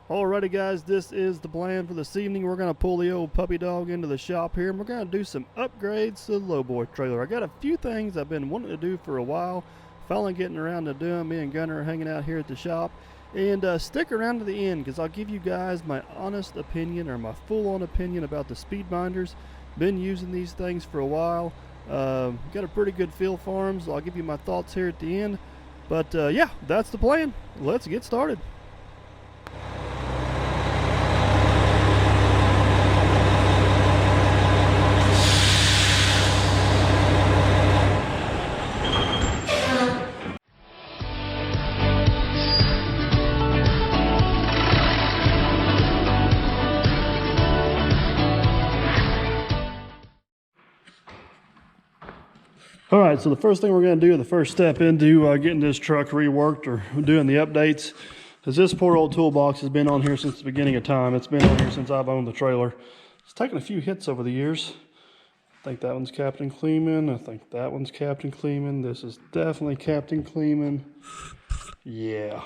Alrighty guys, this is the plan for this evening. We're going to pull the old puppy dog into the shop here, and we're going to do some upgrades to the Lowboy trailer. I got a few things I've been wanting to do for a while, finally getting around to doing. Me and Gunner are hanging out here at the shop. And stick around to the end, because I'll give you guys my honest opinion, or my full-on opinion about the speedbinders. Been using these things for a while. Got a pretty good feel for them, so I'll give you my thoughts here at the end. But yeah, that's the plan. Let's get started. All right, so the first thing we're going to do, the first step into getting this truck reworked or doing the updates, is this poor old toolbox has been on here since the beginning of time. It's been on here since I've owned the trailer. It's taken a few hits over the years. I think that one's Captain Kleeman. I think that one's Captain Kleeman. This is definitely Captain Kleeman. Yeah,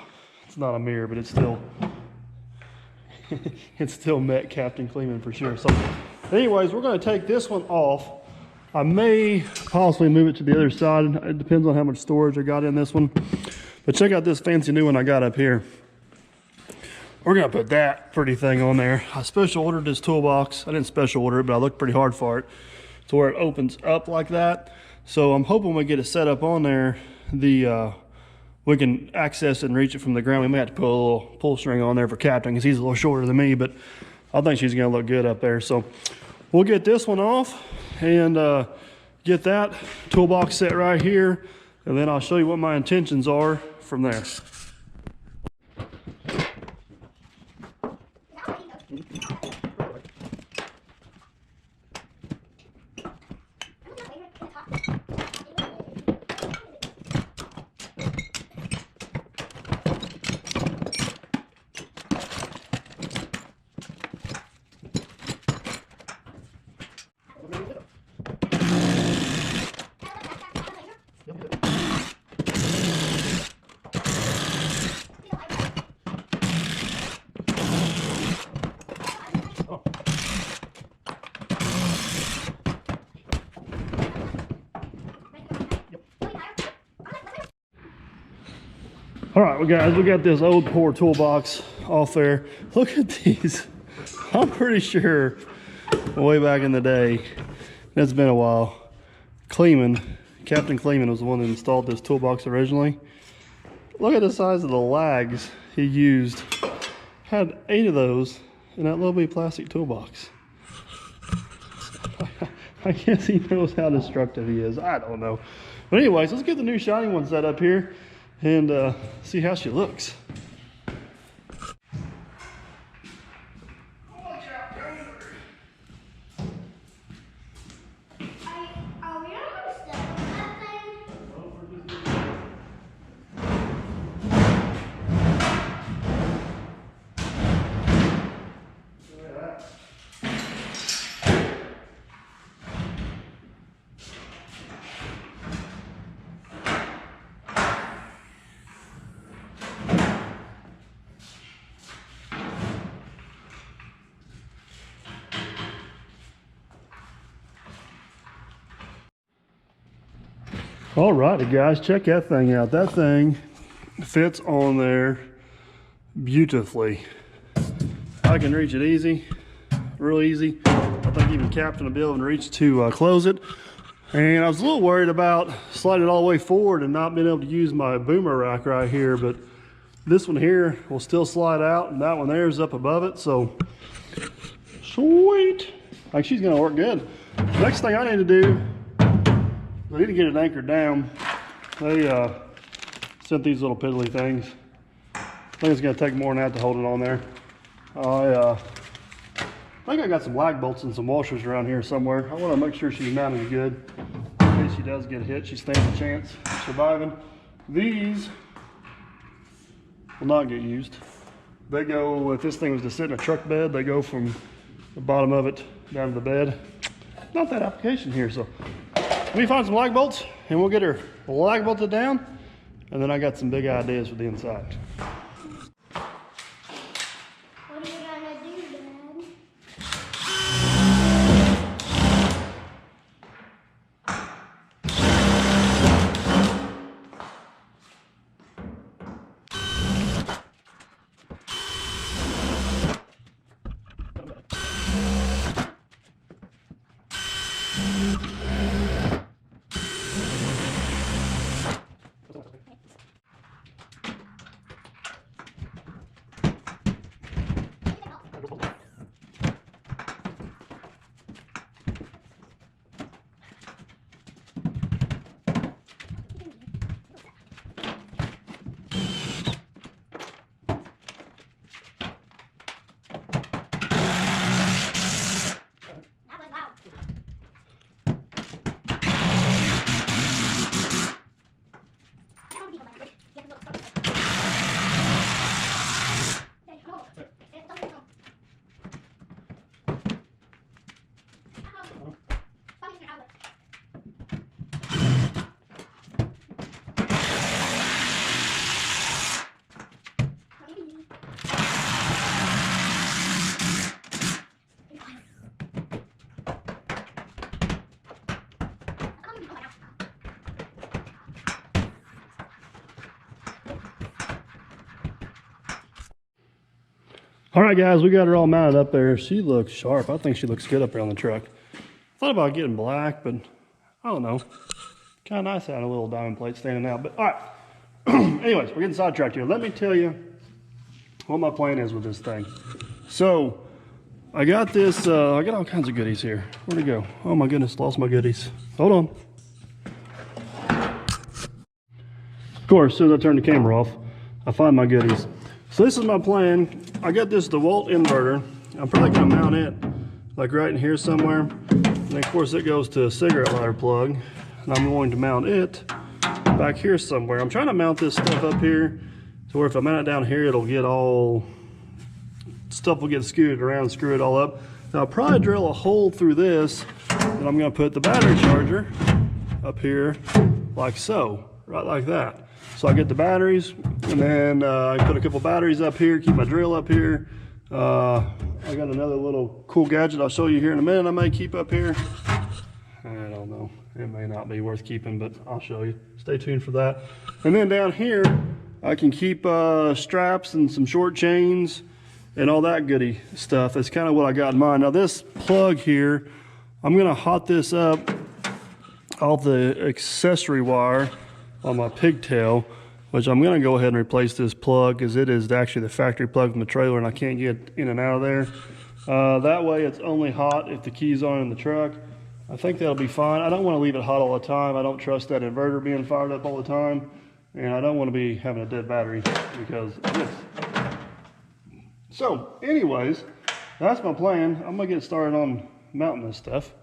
it's not a mirror, but it's still, it's still met Captain Kleeman for sure. So anyways, we're going to take this one off. I may possibly move it to the other side. It depends on how much storage I got in this one. But check out this fancy new one I got up here. We're gonna put that pretty thing on there. I special ordered this toolbox. I didn't special order it, but I looked pretty hard for it to where it opens up like that. So I'm hoping when we get it set up on there, we can access it and reach it from the ground. We may have to put a little pull string on there for Captain, because he's a little shorter than me, but I think she's gonna look good up there. So we'll get this one off and get that toolbox set right here, and then I'll show you what my intentions are from there. All right, guys, we got this old poor toolbox off there. Look at these. I'm pretty sure way back in the day, it's been a while, Captain Kleeman was the one that installed this toolbox originally. Look at the size of the lags he used. Had 8 of those in that little bitty plastic toolbox. I guess he knows how destructive he is. I don't know. But anyways, let's get the new shiny one set up here and see how she looks. Alrighty guys, check that thing out. That thing fits on there beautifully. I can reach it easy, real easy. I think even Captain will be able to reach to close it. And I was a little worried about sliding it all the way forward and not being able to use my boomer rack right here, but this one here will still slide out, and that one there is up above it, so sweet. Like, she's gonna work good. Next thing I need to do, I need to get it anchored down. They sent these little piddly things. I think it's gonna take more than that to hold it on there. I think I got some lag bolts and some washers around here somewhere. I wanna make sure she's mounted good. In case she does get hit, she stands a chance of surviving. These will not get used. They go, if this thing was to sit in a truck bed, they go from the bottom of it down to the bed. Not that application here, so let me find some lag bolts and we'll get her lag bolted down, and then I got some big ideas for the inside. All right, guys, we got her all mounted up there. She looks sharp. I think she looks good up there on the truck. Thought about getting black, but I don't know. Kind of nice having a little diamond plate standing out. But all right. Anyways, we're getting sidetracked here. Let me tell you what my plan is with this thing. So I got this, I got all kinds of goodies here. Where'd it go? Oh my goodness, lost my goodies. Hold on. Of course, as soon as I turn the camera off, I find my goodies. So this is my plan. I got this DeWalt inverter. I'm probably gonna mount it like right in here somewhere. And of course it goes to a cigarette lighter plug. And I'm going to mount it back here somewhere. I'm trying to mount this stuff up here to where if I mount it down here, it'll get all, stuff will get scooted around and screw it all up. Now I'll probably drill a hole through this and I'm gonna put the battery charger up here like so, right like that. So I get the batteries and then I put a couple batteries up here, keep my drill up here. I got another little cool gadget I'll show you here in a minute I may keep up here. I don't know, it may not be worth keeping, but I'll show you. Stay tuned for that. And then down here, I can keep straps and some short chains and all that goody stuff. That's kind of what I got in mind. Now this plug here, I'm gonna hot this up off the accessory wire on my pigtail, which I'm gonna go ahead and replace this plug because it is actually the factory plug from the trailer and I can't get in and out of there. That way it's only hot if the keys aren't in the truck. I think that'll be fine. I don't want to leave it hot all the time. I don't trust that inverter being fired up all the time. And I don't want to be having a dead battery because of this. So anyways, that's my plan. I'm going to get started on mounting this stuff.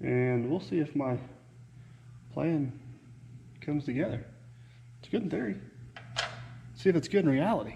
And we'll see if my plan comes together. It's good in theory. See if it's good in reality.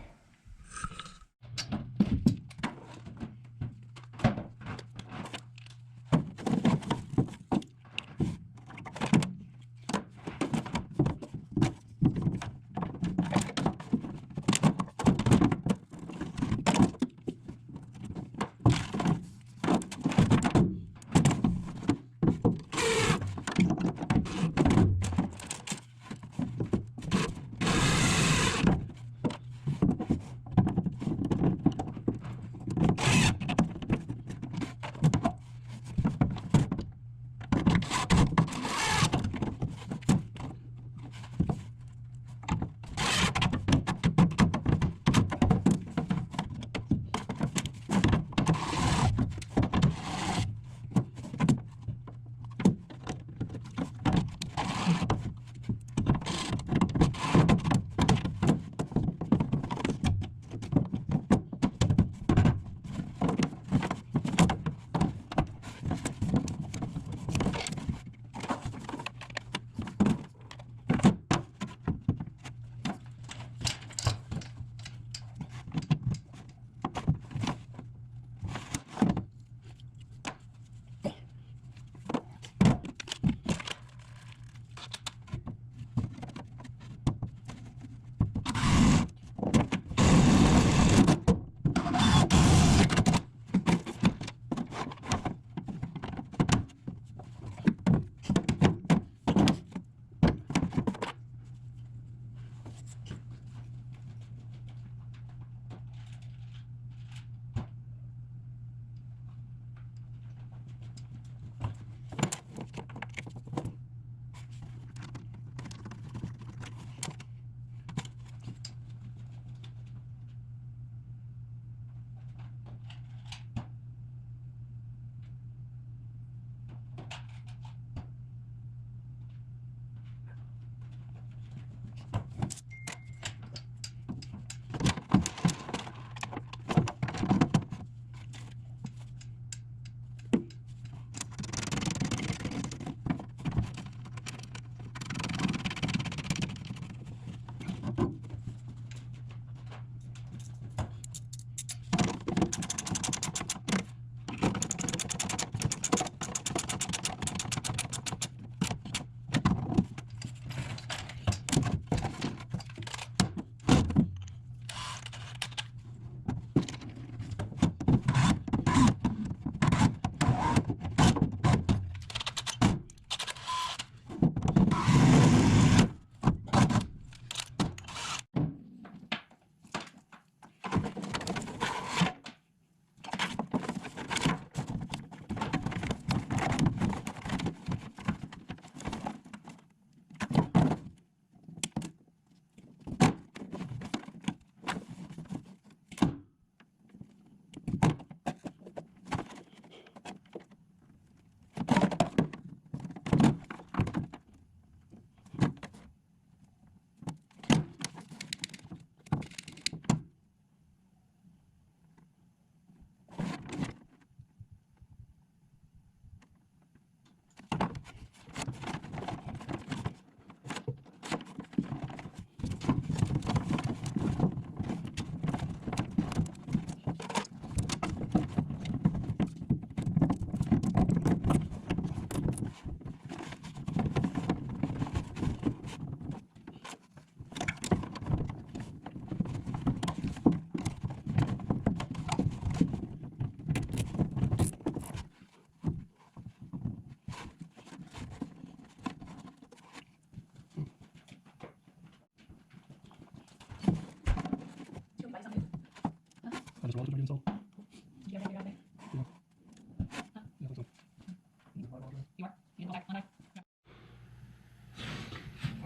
All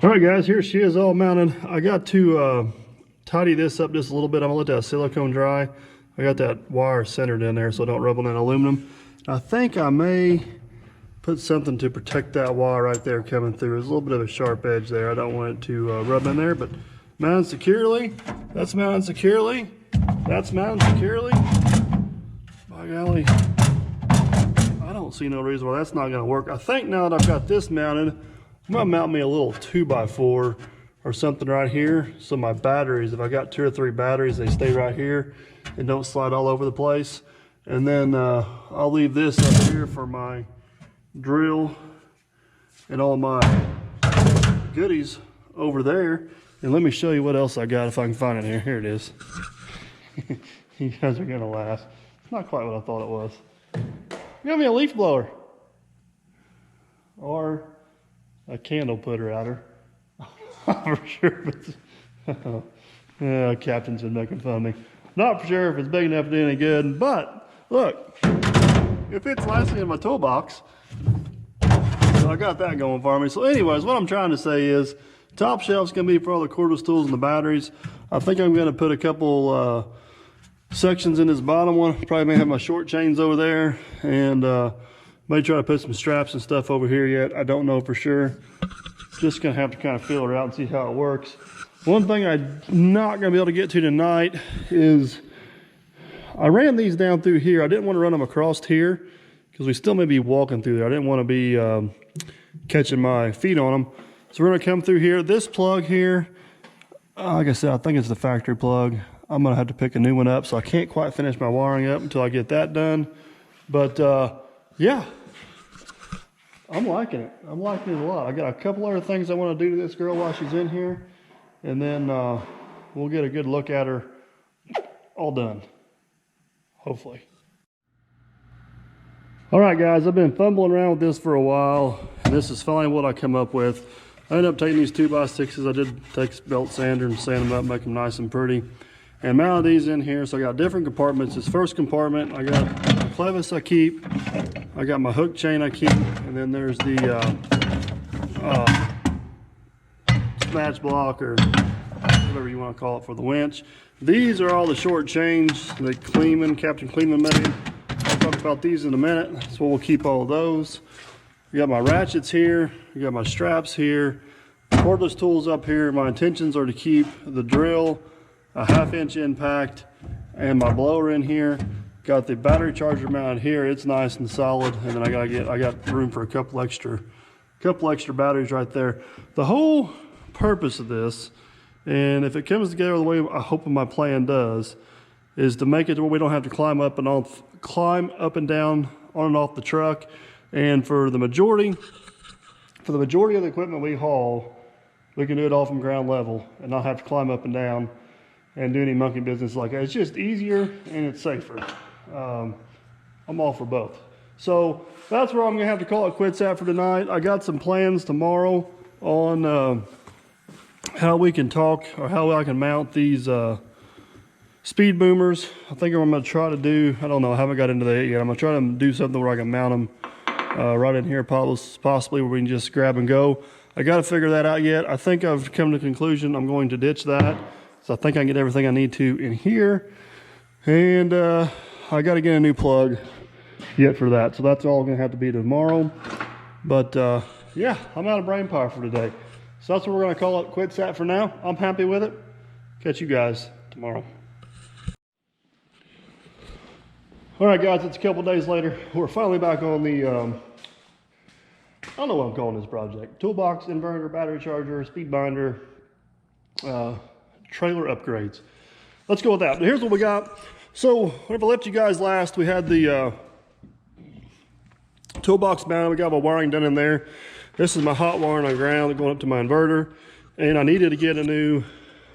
right, guys, here she is all mounted. I got to tidy this up just a little bit. I'm gonna let that silicone dry. I got that wire centered in there so I don't rub on that aluminum. I think I may put something to protect that wire right there coming through. There's a little bit of a sharp edge there. I don't want it to rub in there, but mounted securely. That's mounted securely. That's mounted securely. By golly, I don't see no reason why that's not gonna work. I think now that I've got this mounted, I'm gonna mount me a little 2x4 or something right here. So my batteries, if I got 2 or 3 batteries, they stay right here and don't slide all over the place. And then I'll leave this up here for my drill and all my goodies over there. And let me show you what else I got if I can find it here. Here it is. You guys are gonna laugh. It's not quite what I thought it was. Give me a leaf blower. Or a candle putter outer. For sure if it's, yeah, Captain's been making fun of me. Not for sure if it's big enough to do any good, but look, it fits nicely in my toolbox. So I got that going for me. So anyways, what I'm trying to say is, top shelf's gonna be for all the cordless tools and the batteries. I think I'm gonna put a couple sections in this bottom one. Probably may have my short chains over there, and may try to put some straps and stuff over here yet. I don't know for sure. Just gonna have to kind of feel it out and see how it works. One thing I'm not gonna be able to get to tonight is I ran these down through here. I didn't want to run them across here because we still may be walking through there. I didn't want to be catching my feet on them. So we're gonna come through here. This plug here, like I said, I think it's the factory plug. I'm gonna have to pick a new one up, so I can't quite finish my wiring up until I get that done. But yeah, I'm liking it. I'm liking it a lot. I got a couple other things I want to do to this girl while she's in here, and then we'll get a good look at her all done, hopefully. All right, guys, I've been fumbling around with this for a while, and this is finally what I come up with. I ended up taking these 2x6s. I did take a belt sander and sand them up, make them nice and pretty, and mounted these in here. So I got different compartments. This first compartment, I got my clevis I keep, I got my hook chain I keep, and then there's the snatch block, or whatever you want to call it, for the winch. These are all the short chains that Captain Kleeman made. I'll talk about these in a minute. So we'll keep all of those. We got my ratchets here. We got my straps here. Cordless tools up here. My intentions are to keep the drill, a 1/2 inch impact, and my blower in here. Got the battery charger mounted here. It's nice and solid. And then I got room for a couple extra batteries right there. The whole purpose of this, and if it comes together the way I hope my plan does, is to make it to where we don't have to climb up and down on and off the truck. And for the majority of the equipment we haul, we can do it all from ground level and not have to climb up and down and do any monkey business like that. It's just easier and it's safer. I'm all for both. So that's where I'm gonna have to call it quits at for tonight. I got some plans tomorrow on how we can talk, or how I can mount these speed boomers. I think I'm gonna try to do, I don't know, I haven't got into that yet. I'm gonna try to do something where I can mount them right in here, possibly where we can just grab and go. I got to figure that out yet. I think I've come to the conclusion I'm going to ditch that. So I think I can get everything I need to in here. And I got to get a new plug yet for that. So that's all going to have to be tomorrow. But yeah, I'm out of brain power for today. So that's what we're going to call it quits at for now. I'm happy with it. Catch you guys tomorrow. All right, guys, it's a couple days later. We're finally back on the, I don't know what I'm calling this project. Toolbox, inverter, battery charger, speed binder, trailer upgrades. Let's go with that. But here's what we got. So whenever I left you guys last, we had the toolbox mounted. We got my wiring done in there. This is my hot wiring on ground going up to my inverter. And I needed to get a new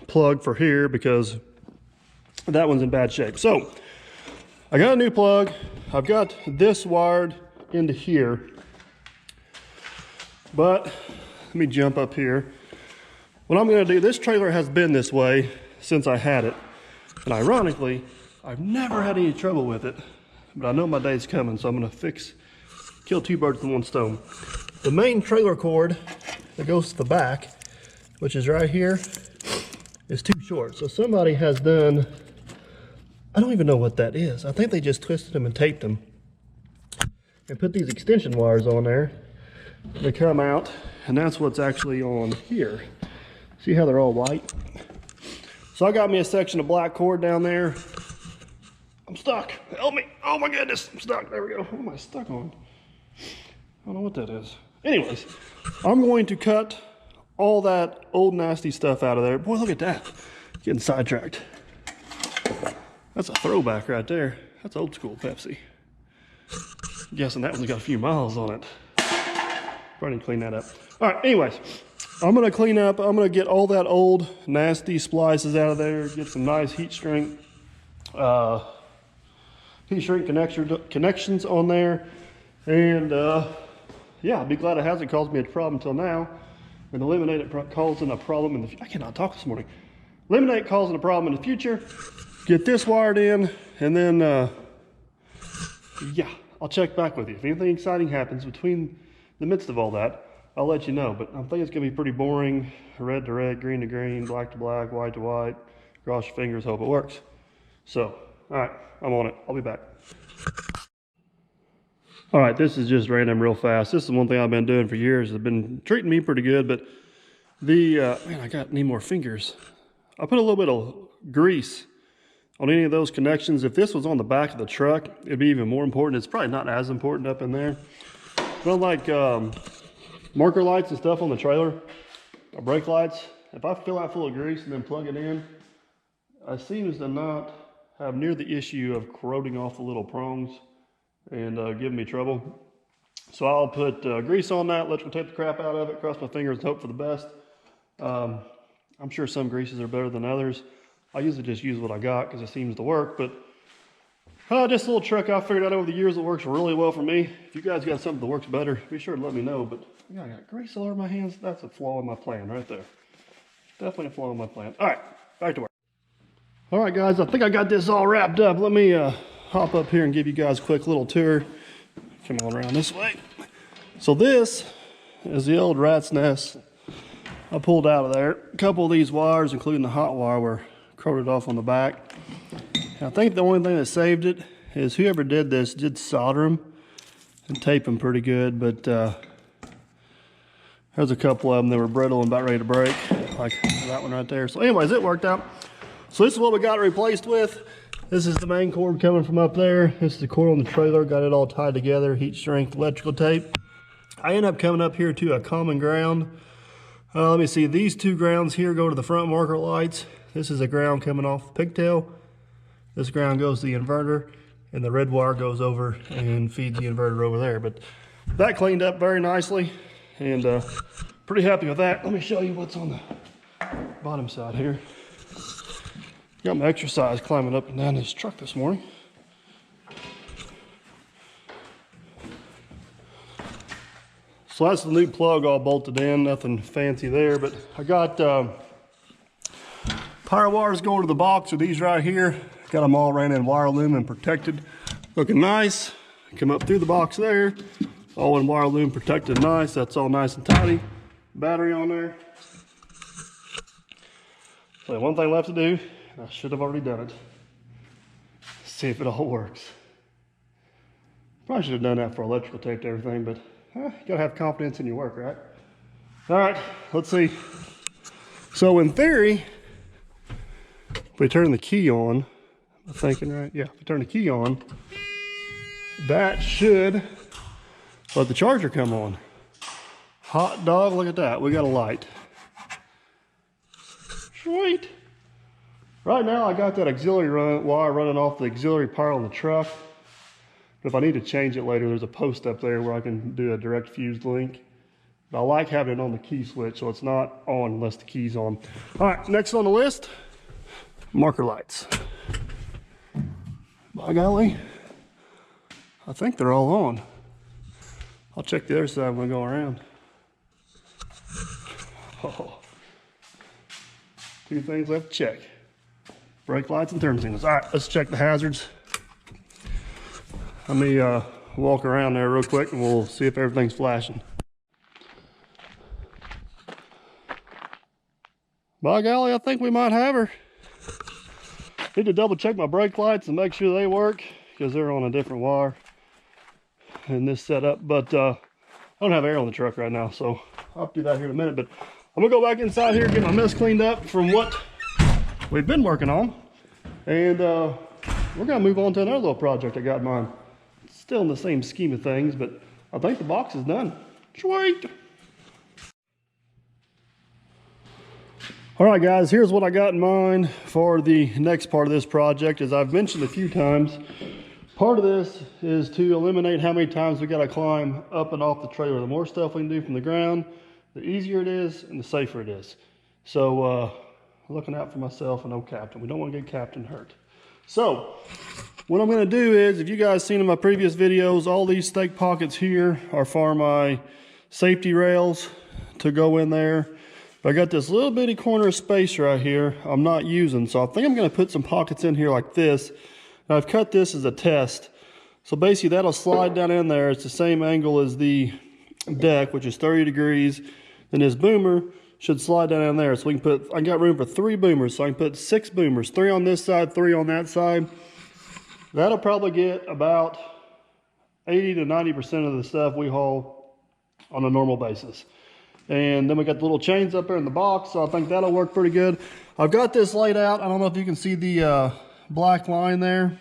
plug for here because that one's in bad shape. So I got a new plug. I've got this wired into here. But let me jump up here. What I'm going to do, this trailer has been this way since I had it. And ironically, I've never had any trouble with it, but I know my day's coming, so I'm gonna kill two birds with one stone. The main trailer cord that goes to the back, which is right here, is too short. So somebody has done, I don't even know what that is. I think they just twisted them and taped them and put these extension wires on there. They come out, and that's what's actually on here. See how they're all white? So I got me a section of black cord down there. I'm stuck. Help me. Oh my goodness. I'm stuck. There we go. What am I stuck on? I don't know what that is. Anyways, I'm going to cut all that old nasty stuff out of there. Boy, look at that. Getting sidetracked. That's a throwback right there. That's old school Pepsi. I'm guessing that one's got a few miles on it. Probably need to clean that up. All right, anyways, I'm gonna clean up. I'm gonna get all that old nasty splices out of there, get some nice heat shrink connections on there. And yeah, I'll be glad it hasn't caused me a problem until now. And eliminate it causing a problem in the future. I cannot talk this morning. Eliminate causing a problem in the future. Get this wired in, and then yeah, I'll check back with you. If anything exciting happens between the midst of all that, I'll let you know. But I'm thinking it's gonna be pretty boring. Red to red, green to green, black to black, white to white. Cross your fingers, hope it works. So, all right, I'm on it. I'll be back. All right, this is just random real fast. This is one thing I've been doing for years. It's been treating me pretty good, but the, man, need more fingers. I put a little bit of grease on any of those connections. If this was on the back of the truck, it'd be even more important. It's probably not as important up in there. But unlike marker lights and stuff on the trailer, or brake lights, if I fill that full of grease and then plug it in, it seems to not have near the issue of corroding off the little prongs and giving me trouble. So I'll put grease on that, electrical tape the crap out of it, cross my fingers and hope for the best. I'm sure some greases are better than others. I usually just use what I got because it seems to work, but just a little trick I figured out over the years that works really well for me. If you guys got something that works better, be sure to let me know. But yeah, I got grease all over my hands. That's a flaw in my plan right there. Definitely a flaw in my plan. All right, back to work. All right, guys, I think I got this all wrapped up. Let me hop up here and give you guys a quick little tour. Come on around this way. So this is the old rat's nest I pulled out of there. A couple of these wires, including the hot wire, were corroded off on the back. And I think the only thing that saved it is whoever did this did solder them and tape them pretty good, but there's a couple of them that were brittle and about ready to break, like that one right there. So anyways, it worked out. So this is what we got it replaced with. This is the main cord coming from up there. This is the cord on the trailer, got it all tied together, heat shrink, electrical tape. I end up coming up here to a common ground. Let me see, these two grounds here go to the front marker lights. This is a ground coming off the pigtail. This ground goes to the inverter, and the red wire goes over and feeds the inverter over there. But that cleaned up very nicely, and pretty happy with that. Let me show you what's on the bottom side here. Got my exercise climbing up and down this truck this morning. So that's the new plug all bolted in, nothing fancy there, but I got power wires going to the box with these right here. Got them all ran in wire loom and protected. Looking nice. Come up through the box there. All in wire loom protected nice. That's all nice and tidy. Battery on there. So one thing left to do. I should have already done it. See if it all works. Probably should have done that for electrical tape to everything, but you gotta have confidence in your work, right? All right, let's see. So in theory, if we turn the key on, am I thinking right? Yeah, if we turn the key on, that should let the charger come on. Hot dog, look at that, we got a light. Sweet. Right now I got that auxiliary wire running off the auxiliary power on the truck. But if I need to change it later, there's a post up there where I can do a direct fused link. But I like having it on the key switch, so it's not on unless the key's on. All right, next on the list, marker lights. By golly, I think they're all on. I'll check the other side when I go around. Oh, two things left to check. brake lights and turn signals. All right, let's check the hazards. Let me walk around there real quick and we'll see if everything's flashing. By golly, I think we might have her. Need to double check my brake lights and make sure they work because they're on a different wire in this setup. But I don't have air on the truck right now, so I'll do that here in a minute. But I'm gonna go back inside here, get my mess cleaned up from what we've been working on. And we're gonna move on to another little project I got in mind. It's still in the same scheme of things, but I think the box is done. Sweet. All right, guys, here's what I got in mind for the next part of this project. As I've mentioned a few times, part of this is to eliminate how many times we got to climb up and off the trailer. The more stuff we can do from the ground, the easier it is and the safer it is. So looking out for myself and no captain. We don't want to get captain hurt. So what I'm going to do is, if you guys seen in my previous videos, all these stake pockets here are for my safety rails to go in there. But I got this little bitty corner of space right here I'm not using, so I think I'm going to put some pockets in here like this. Now I've cut this as a test, so basically that'll slide down in there. It's the same angle as the deck, which is 30 degrees. Then this boomer should slide down in there, so we can put, I got room for 3 boomers, so I can put 6 boomers, 3 on this side, 3 on that side. That'll probably get about 80 to 90% of the stuff we haul on a normal basis. And then we got the little chains up there in the box, so I think that'll work pretty good. I've got this laid out. I don't know if you can see the black line there,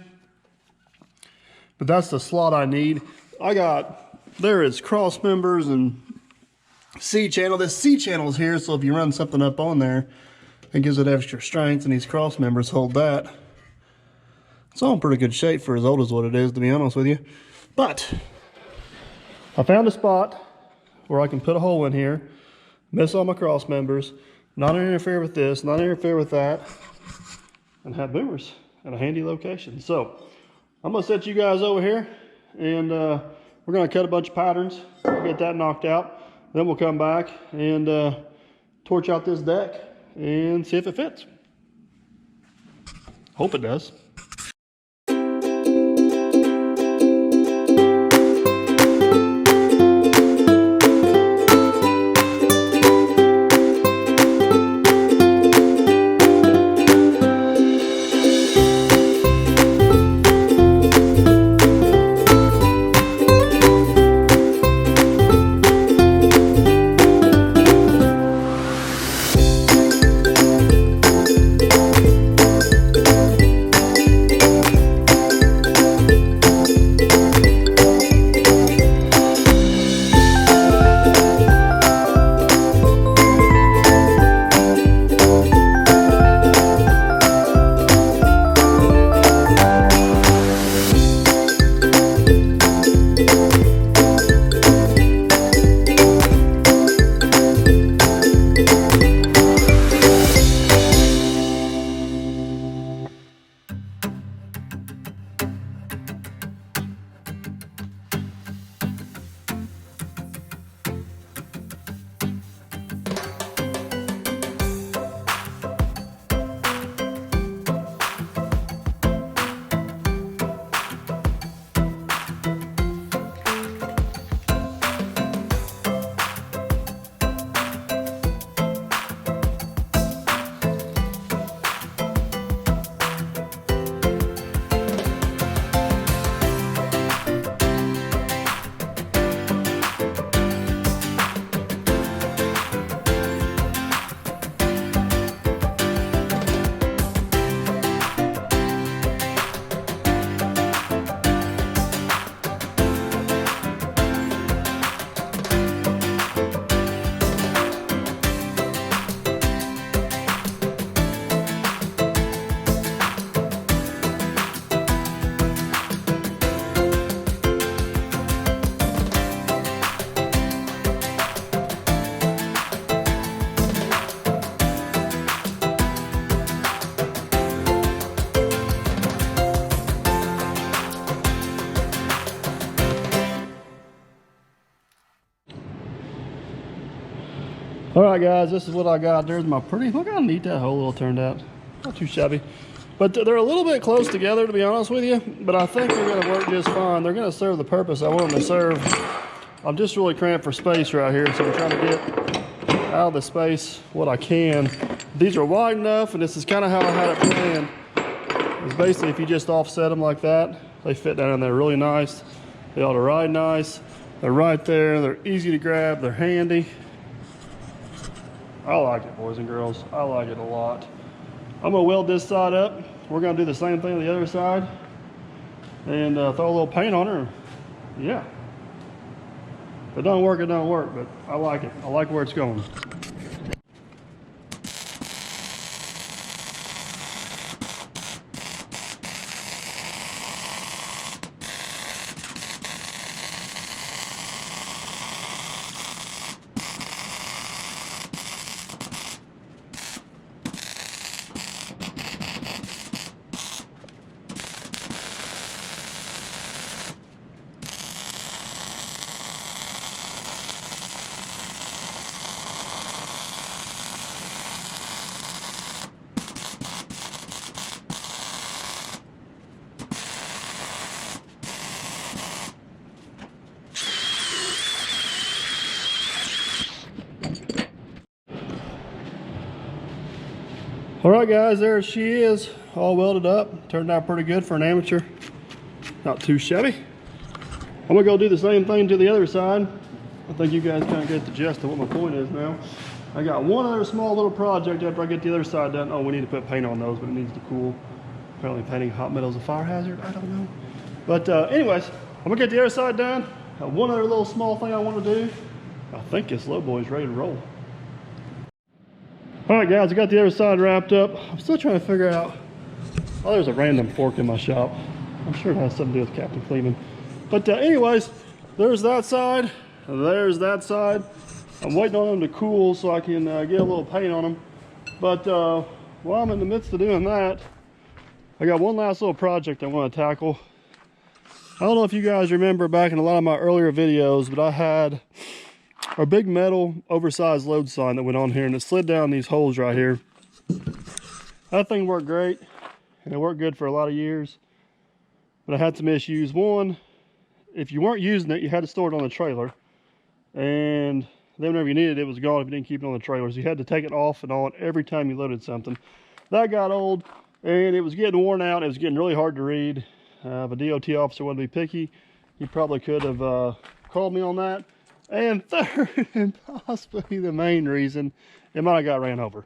but that's the slot I need. There is cross members and C-channel. This C-channel is here, so if you run something up on there, it gives it extra strength, and these cross members hold that. It's all in pretty good shape for as old as what it is, to be honest with you. But I found a spot where I can put a hole in here, miss all my cross members, not interfere with this, not interfere with that, and have boomers in a handy location. So I'm gonna set you guys over here, and we're gonna cut a bunch of patterns, get that knocked out. Then we'll come back and torch out this deck and see if it fits. Hope it does. All right, guys, this is what I got. There's my pretty, look how neat that hole turned out. Not too shabby. But they're a little bit close together, to be honest with you, but I think they're gonna work just fine. They're gonna serve the purpose I want them to serve. I'm just really cramped for space right here, so I'm trying to get out of the space what I can. These are wide enough, and this is kind of how I had it planned. It's basically if you just offset them like that, they fit down in there really nice. They ought to ride nice. They're right there. They're easy to grab. They're handy. I like it, boys and girls. I like it a lot. I'm gonna weld this side up. We're gonna do the same thing on the other side, and throw a little paint on her. Yeah. If it don't work, it don't work, but I like it. I like where it's going. All right, guys, there she is, all welded up. Turned out pretty good for an amateur. Not too shabby. I'm gonna go do the same thing to the other side. I think you guys kind of get the gist of what my point is now. I got one other small little project after I get the other side done. Oh, we need to put paint on those, but it needs to cool. Apparently painting hot metal is a fire hazard, I don't know. But anyways, I'm gonna get the other side done. One other little small thing I want to do. I think this Lowboy is ready to roll. All right, guys, I got the other side wrapped up. I'm still trying to figure out, oh, there's a random fork in my shop. I'm sure it has something to do with Captain Kleeman. But anyways, there's that side, there's that side. I'm waiting on them to cool so I can get a little paint on them. But while I'm in the midst of doing that, I got one last little project I want to tackle. I don't know if you guys remember back in a lot of my earlier videos, but I had a big metal oversized load sign that went on here, and it slid down these holes right here. That thing worked great, and it worked good for a lot of years, but I had some issues. One, if you weren't using it, you had to store it on the trailer, and then whenever you needed it, it was gone if you didn't keep it on the trailer. So you had to take it off and on every time you loaded something. That got old, and it was getting worn out. It was getting really hard to read. If a DOT officer wanted to be picky, he probably could have called me on that. And third, and possibly the main reason, it might have got ran over.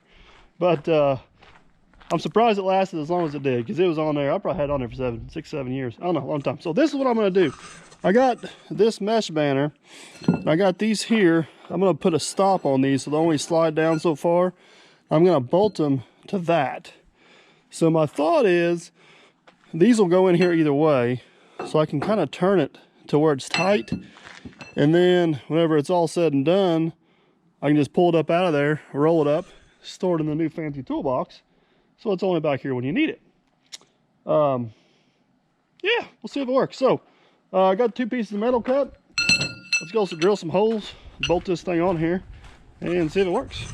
But I'm surprised it lasted as long as it did, because it was on there. I probably had it on there for 6, 7 years. I don't know, a long time. So this is what I'm going to do. I got this mesh banner. I got these here. I'm going to put a stop on these so they only slide down so far. I'm going to bolt them to that. So my thought is, these will go in here either way, so I can kind of turn it to where it's tight. And then whenever it's all said and done, I can just pull it up out of there, roll it up, store it in the new fancy toolbox, so it's only back here when you need it. Yeah, we'll see if it works. So I got 2 pieces of metal cut. Let's go drill some holes, bolt this thing on here, and see if it works.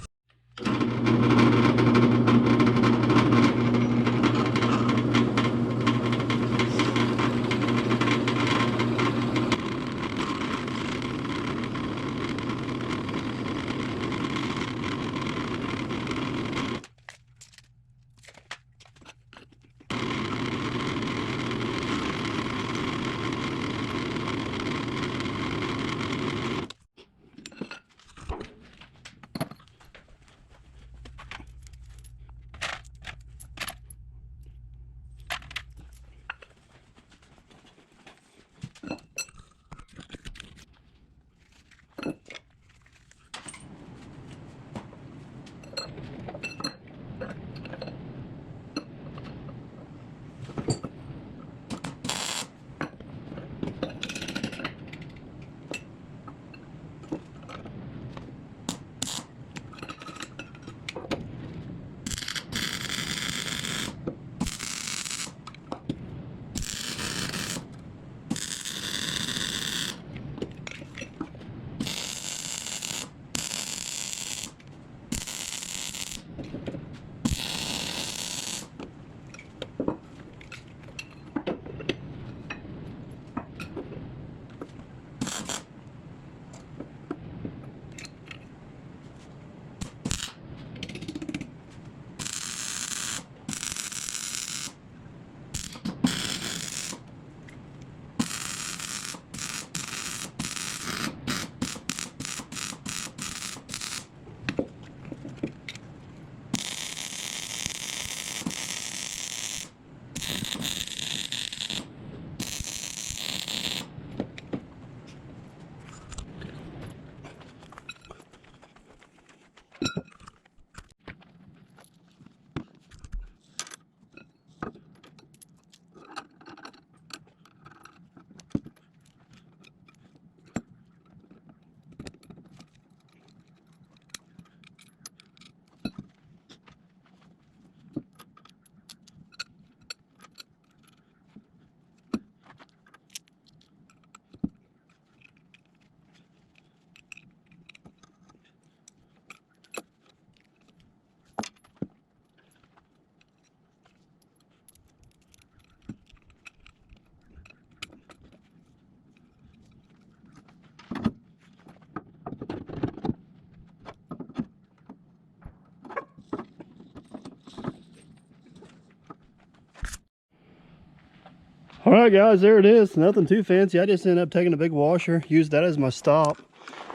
All right, guys, there it is. Nothing too fancy. I just ended up taking a big washer, used that as my stop,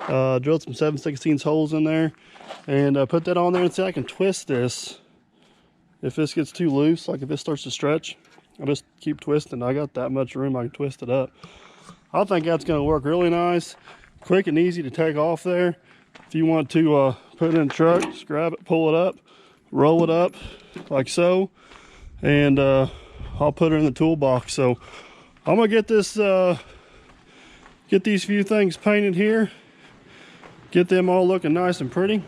drilled some 7/16 holes in there, and put that on there and see I can twist this. If this gets too loose, like if it starts to stretch, I'll just keep twisting. I got that much room, I can twist it up. I think that's going to work really nice, quick and easy to take off there. If you want to put it in the truck, just grab it, pull it up, roll it up like so, and I'll put it in the toolbox. So I'm gonna get this, get these few things painted here, get them all looking nice and pretty,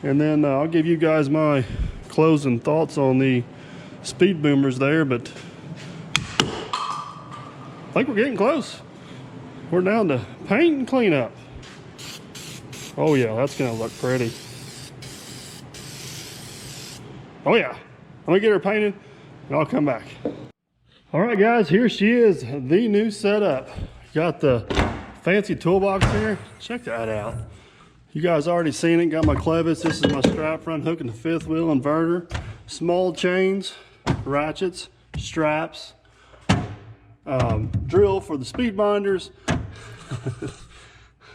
and then I'll give you guys my closing thoughts on the speed boomers there. But I think we're getting close. We're down to paint and clean up. Oh yeah, that's gonna look pretty. Oh yeah, I'm gonna get her painted and I'll come back. All right, guys, here she is, the new setup. Got the fancy toolbox here. Check that out. You guys already seen it. Got my clevis. This is my strap front hook and the 5th wheel inverter. Small chains, ratchets, straps, drill for the speed binders.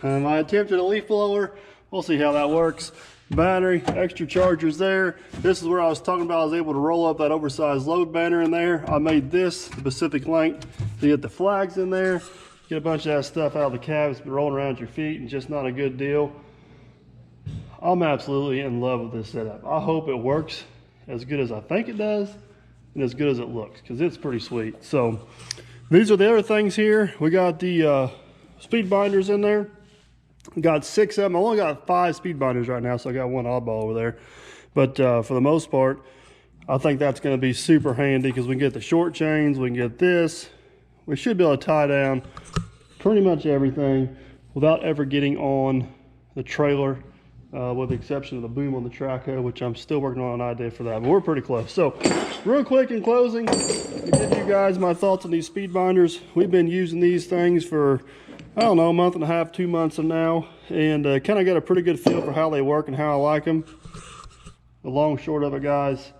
I attempted a leaf blower. We'll see how that works. Battery, extra chargers there. This is where I was talking about. I was able to roll up that oversized load banner in there. I made this the Pacific length to get the flags in there. Get a bunch of that stuff out of the cab. It's been rolling around your feet and just not a good deal. I'm absolutely in love with this setup. I hope it works as good as I think it does and as good as it looks, because it's pretty sweet. So these are the other things here. We got the speed binders in there. Got 6 of them. I only got 5 speed binders right now, so I got one oddball over there. But for the most part, I think that's going to be super handy, because we can get the short chains, we can get this. We should be able to tie down pretty much everything without ever getting on the trailer, with the exception of the boom on the traco, which I'm still working on an idea for that, but we're pretty close. So real quick in closing, to give you guys my thoughts on these speed binders. We've been using these things for, I don't know, a month and a half, 2 months now, and kind of got a pretty good feel for how they work and how I like them. The long short of it, guys,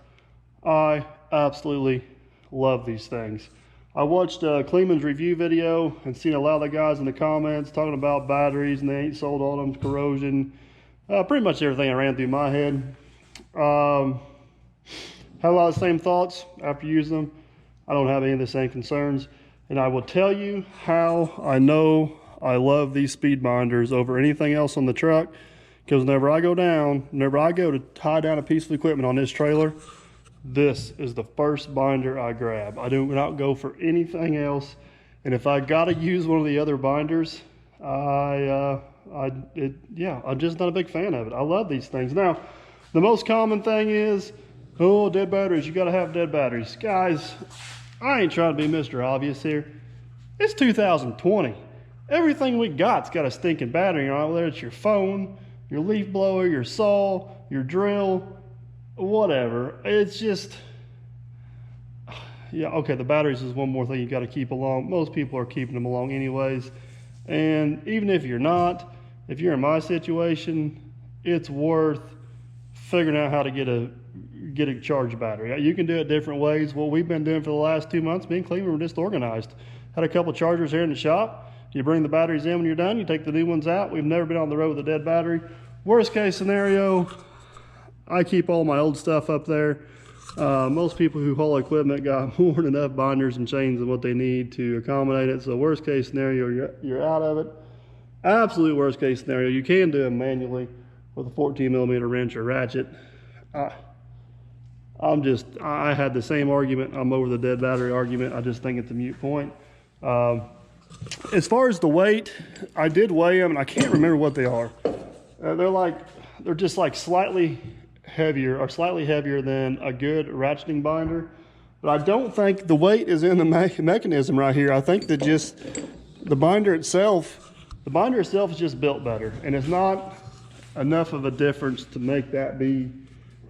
I absolutely love these things. I watched Kleeman's review video and seen a lot of the guys in the comments talking about batteries and they ain't sold all them, corrosion, pretty much everything I ran through my head. Had a lot of the same thoughts after using them. I don't have any of the same concerns, and I will tell you how I know I love these speed binders over anything else on the truck, because whenever I go to tie down a piece of equipment on this trailer, this is the first binder I grab. I do not go for anything else, and if I gotta use one of the other binders, I'm just not a big fan of it. I love these things. Now, the most common thing is, oh, dead batteries, you gotta have dead batteries. Guys, I ain't trying to be Mr. Obvious here. It's 2020. Everything we got's got a stinking battery on it, whether it's your phone, your leaf blower, your saw, your drill, whatever. It's just, yeah, okay, the batteries is one more thing you got to keep along. Most people are keeping them along anyways, and even if you're not, if you're in my situation, it's worth figuring out how to get a charged battery. You can do it different ways. What we've been doing for the last 2 months, me and Cleveland were just organized. Had a couple chargers here in the shop. You bring the batteries in when you're done, you take the new ones out. We've never been on the road with a dead battery. Worst case scenario, I keep all my old stuff up there. Most people who haul equipment got more than enough binders and chains than what they need to accommodate it. So worst case scenario, you're out of it. Absolute worst case scenario, you can do it manually with a 14mm wrench or ratchet. I had the same argument. I'm over the dead battery argument. I just think it's a moot point. As far as the weight, I did weigh them and I can't remember what they are. They're just like slightly heavier than a good ratcheting binder. But I don't think the weight is in the mechanism right here. I think that just the binder itself is just built better, and it's not enough of a difference to make that be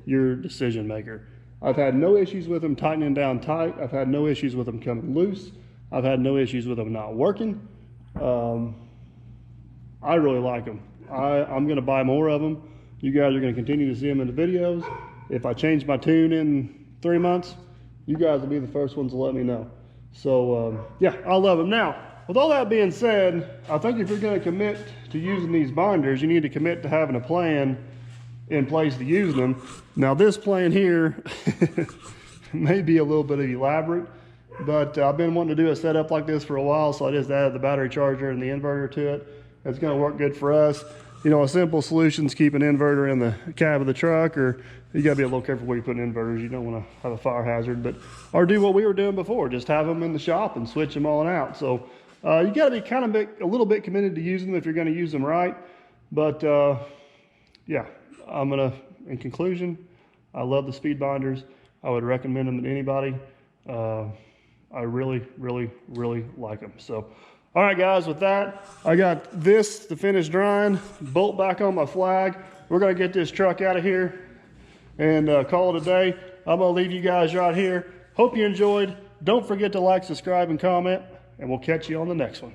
your decision maker. I've had no issues with them tightening down tight. I've had no issues with them coming loose. I've had no issues with them not working. I really like them. I'm gonna buy more of them. You guys are gonna continue to see them in the videos. If I change my tune in 3 months, you guys will be the first ones to let me know. So yeah, I love them. Now, with all that being said, I think if you're going to commit to using these binders, you need to commit to having a plan in place to use them. Now this plan here may be a little bit elaborate, but I've been wanting to do a setup like this for a while, so I just added the battery charger and the inverter to it. It's going to work good for us. You know, a simple solution is keep an inverter in the cab of the truck, or you got to be a little careful where you put inverters. You don't want to have a fire hazard, but or do what we were doing before, just have them in the shop and switch them on out. So you got to be kind of a little bit committed to using them if you're going to use them right. But yeah, in conclusion, I love the speed binders. I would recommend them to anybody. I really, really, really like them. So, all right, guys, with that, I got this to finish drying, bolt back on my flag. We're gonna get this truck out of here and call it a day. I'm gonna leave you guys right here. Hope you enjoyed. Don't forget to like, subscribe, and comment, and we'll catch you on the next one.